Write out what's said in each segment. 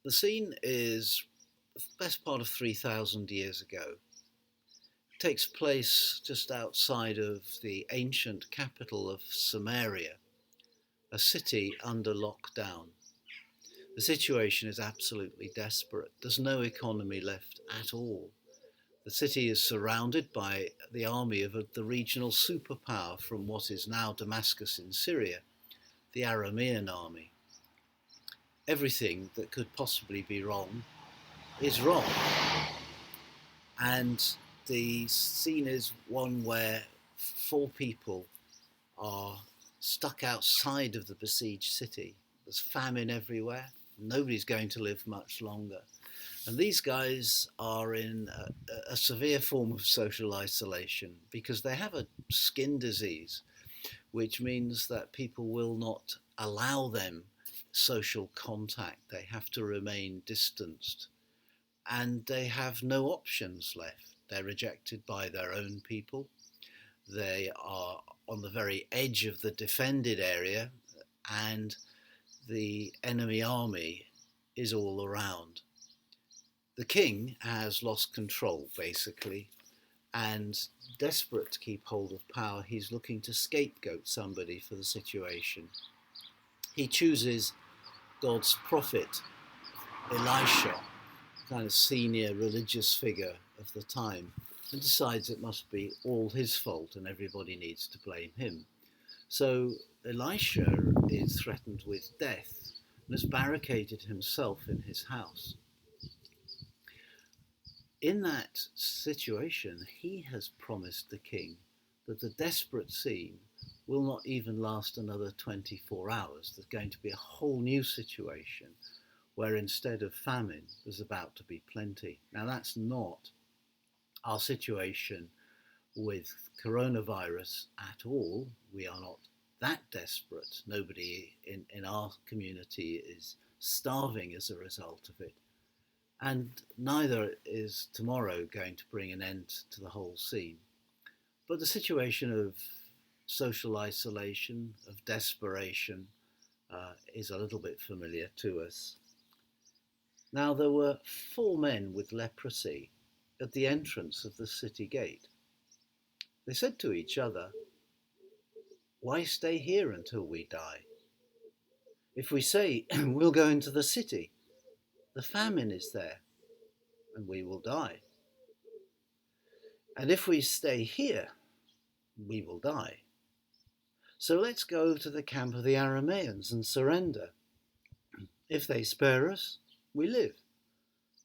The scene is the best part of 3,000 years ago. It takes place just outside of the ancient capital of Samaria, a city under lockdown. The situation is absolutely desperate. There's no economy left at all. The city is surrounded by the army of the regional superpower from what is now Damascus in Syria, the Aramean army. Everything that could possibly be wrong is wrong. And the scene is one where four people are stuck outside of the besieged city. There's famine everywhere. Nobody's going to live much longer. And these guys are in a severe form of social isolation because they have a skin disease, which means that people will not allow them social contact. They have to remain distanced. And they have no options left. They're rejected by their own people. They are on the very edge of the defended area, and the enemy army is all around. The king has lost control, basically, and desperate to keep hold of power, he's looking to scapegoat somebody for the situation. He chooses God's prophet, Elisha, kind of senior religious figure of the time, and decides it must be all his fault and everybody needs to blame him. So Elisha is threatened with death and has barricaded himself in his house. In that situation, he has promised the king that the desperate scene will not even last another 24 hours. There's going to be a whole new situation where instead of famine, there's about to be plenty. Now, that's not our situation with coronavirus at all. We are not that desperate. Nobody in our community is starving as a result of it. And neither is tomorrow going to bring an end to the whole scene. But the situation of social isolation, of desperation, is a little bit familiar to us. Now, there were four men with leprosy at the entrance of the city gate. They said to each other, "Why stay here until we die? If we say we'll go into the city, the famine is there and we will die. And if we stay here, we will die. So let's go to the camp of the Arameans and surrender. If they spare us, we live.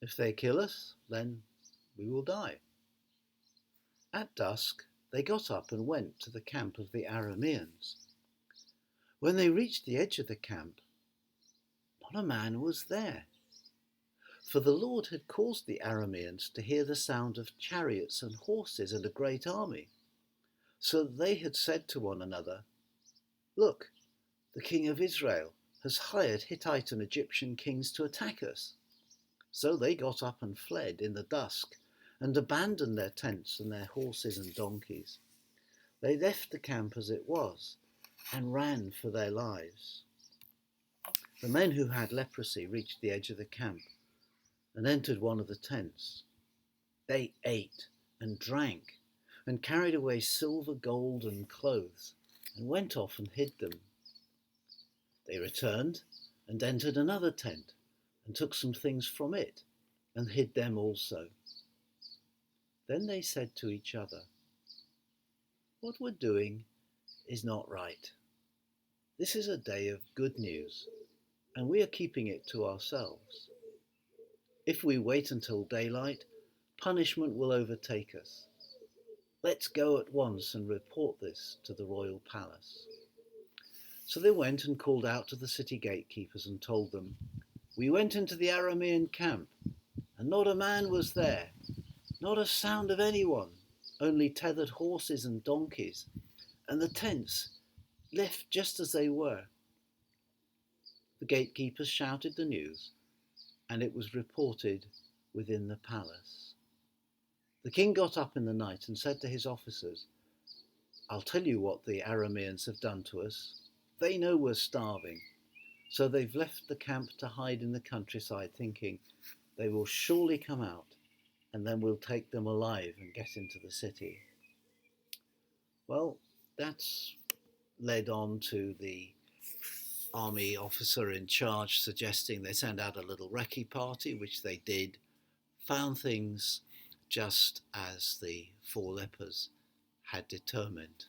If they kill us, then we will die." At dusk, they got up and went to the camp of the Arameans. When they reached the edge of the camp, not a man was there. For the Lord had caused the Arameans to hear the sound of chariots and horses and a great army. So they had said to one another, "Look, the king of Israel has hired Hittite and Egyptian kings to attack us." So they got up and fled in the dusk and abandoned their tents and their horses and donkeys. They left the camp as it was and ran for their lives. The men who had leprosy reached the edge of the camp and entered one of the tents. They ate and drank and carried away silver, gold, and clothes and went off and hid them. They returned and entered another tent and took some things from it and hid them also. Then they said to each other, "What we're doing is not right. This is a day of good news, and we are keeping it to ourselves. If we wait until daylight, punishment will overtake us. Let's go at once and report this to the royal palace." So they went and called out to the city gatekeepers and told them, "We went into the Aramean camp, and not a man was there, not a sound of anyone, only tethered horses and donkeys, and the tents left just as they were." The gatekeepers shouted the news, and it was reported within the palace. The king got up in the night and said to his officers, "I'll tell you what the Arameans have done to us. They know we're starving, So they've left the camp to hide in the countryside, thinking they will surely come out and then we'll take them alive and get into the city. Well, that's led on to the army officer in charge suggesting they send out a little recce party, which they did, found things just as the four lepers had determined.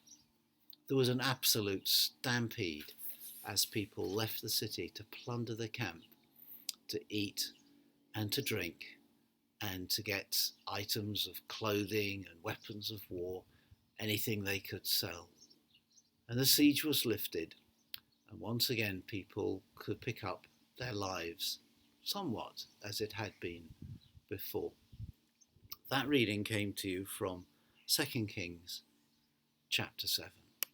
There was an absolute stampede as people left the city to plunder the camp, to eat and to drink, and to get items of clothing and weapons of war, anything they could sell. And the siege was lifted, and once again people could pick up their lives somewhat as it had been before. That reading came to you from 2 Kings chapter 7.